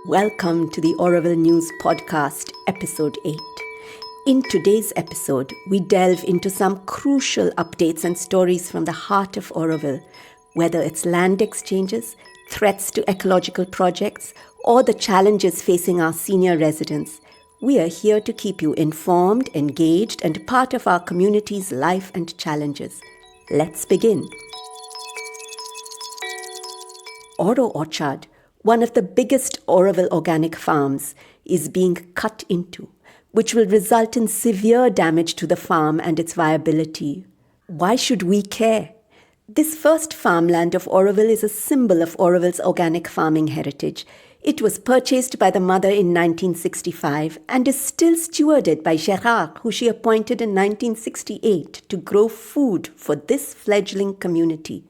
Welcome to the Auroville News Podcast, Episode 8. In today's episode, we delve into some crucial updates and stories from the heart of Oroville, whether it's land exchanges, threats to ecological projects, or the challenges facing our senior residents. We are here to keep you informed, engaged, and part of our community's life and challenges. Let's begin. Oro Orchard, one of the biggest Auroville organic farms, is being cut into, which will result in severe damage to the farm and its viability. Why should we care? This first farmland of Auroville is a symbol of Auroville's organic farming heritage. It was purchased by the mother in 1965 and is still stewarded by Gérard, who she appointed in 1968 to grow food for this fledgling community.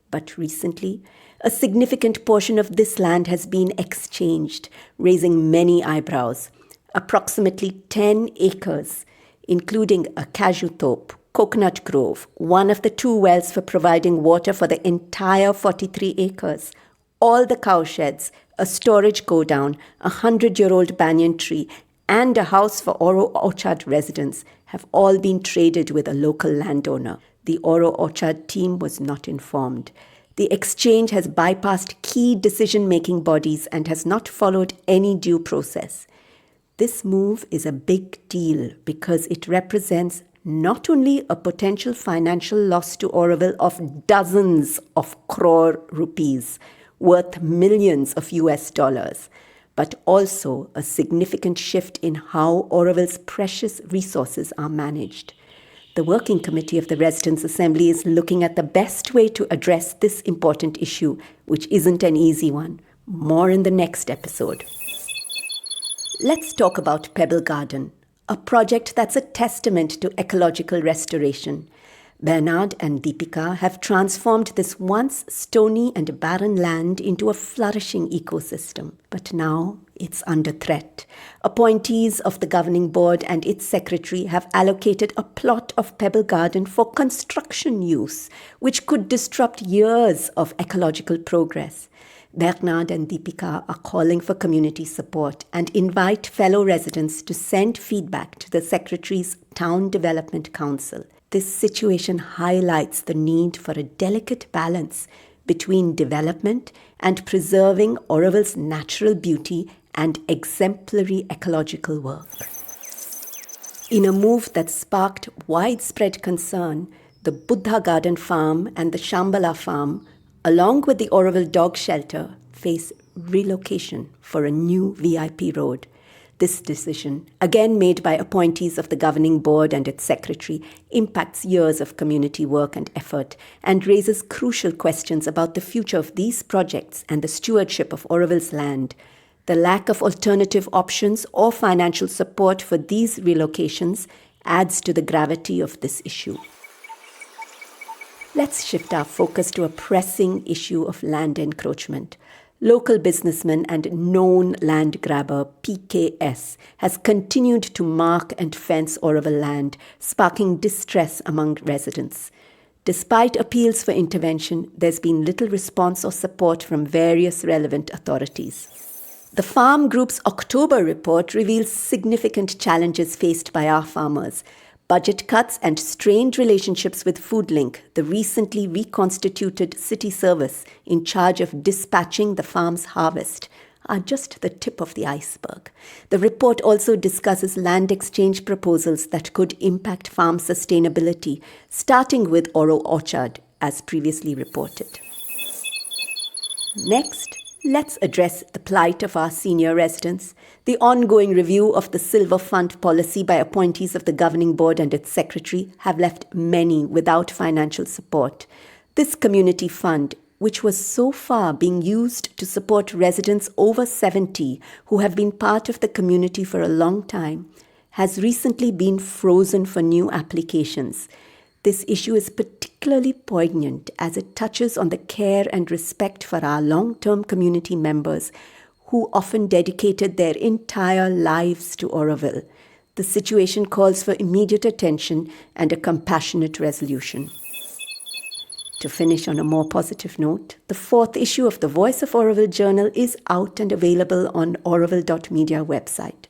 But recently, a significant portion of this land has been exchanged, raising many eyebrows. Approximately 10 acres, including a cashew tope, coconut grove, one of the two wells for providing water for the entire 43 acres, all the cowsheds, a storage godown, a 100-year-old banyan tree, and a house for Oro Orchard residents have all been traded with a local landowner. The Oro Orchard team was not informed. The exchange has bypassed key decision-making bodies and has not followed any due process. This move is a big deal because it represents not only a potential financial loss to Auroville of dozens of crore rupees, worth millions of US dollars, but also a significant shift in how Auroville's precious resources are managed. The Working Committee of the Residents' Assembly is looking at the best way to address this important issue, which isn't an easy one. More in the next episode. Let's talk about Pebble Garden, a project that's a testament to ecological restoration. Bernard and Deepika have transformed this once stony and barren land into a flourishing ecosystem. But now it's under threat. Appointees of the governing board and its secretary have allocated a plot of Pebble Garden for construction use, which could disrupt years of ecological progress. Bernard and Deepika are calling for community support and invite fellow residents to send feedback to the Secretary's Town Development Council. This situation highlights the need for a delicate balance between development and preserving Auroville's natural beauty and exemplary ecological work. In a move that sparked widespread concern, the Buddha Garden Farm and the Shambhala Farm, along with the Auroville Dog Shelter, face relocation for a new VIP road. This decision, again made by appointees of the governing board and its secretary, impacts years of community work and effort and raises crucial questions about the future of these projects and the stewardship of Auroville's land. The lack of alternative options or financial support for these relocations adds to the gravity of this issue. Let's shift our focus to a pressing issue of land encroachment. Local businessman and known land grabber PKS has continued to mark and fence Auroville land, sparking distress among residents. Despite appeals for intervention, there's been little response or support from various relevant authorities. The Farm Group's October report reveals significant challenges faced by our farmers. Budget cuts and strained relationships with Foodlink, the recently reconstituted city service in charge of dispatching the farm's harvest, are just the tip of the iceberg. The report also discusses land exchange proposals that could impact farm sustainability, starting with Oro Orchard, as previously reported. Next, let's address the plight of our senior residents. The ongoing review of the Silver Fund policy by appointees of the governing board and its secretary have left many without financial support. This community fund, which was so far being used to support residents over 70 who have been part of the community for a long time, has recently been frozen for new applications. This issue is particularly poignant as it touches on the care and respect for our long-term community members who often dedicated their entire lives to Auroville. The situation calls for immediate attention and a compassionate resolution. To finish on a more positive note, the 4th issue of the Voice of Auroville Journal is out and available on auroville.media website.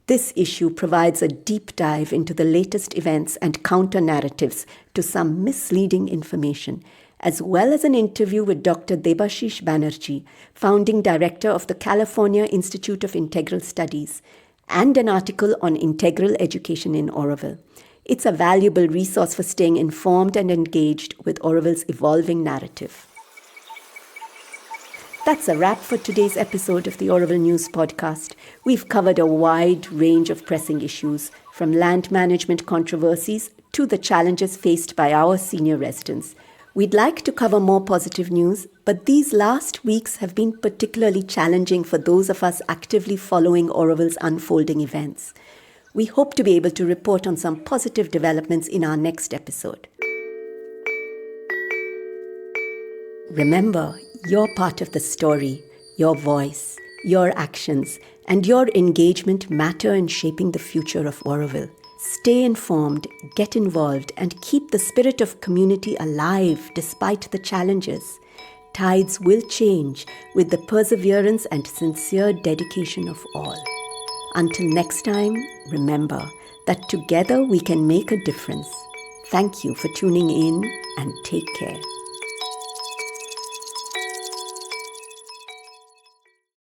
This issue provides a deep dive into the latest events and counter-narratives to some misleading information, as well as an interview with Dr. Debashish Banerjee, founding director of the California Institute of Integral Studies, and an article on integral education in Oroville. It's a valuable resource for staying informed and engaged with Auroville's evolving narrative. That's a wrap for today's episode of the Auroville News Podcast. We've covered a wide range of pressing issues, from land management controversies to the challenges faced by our senior residents. We'd like to cover more positive news, but these last weeks have been particularly challenging for those of us actively following Auroville's unfolding events. We hope to be able to report on some positive developments in our next episode. Remember, you're part of the story. Your voice, your actions, and your engagement matter in shaping the future of Auroville. Stay informed, get involved, and keep the spirit of community alive despite the challenges. Tides will change with the perseverance and sincere dedication of all. Until next time, remember that together we can make a difference. Thank you for tuning in and take care.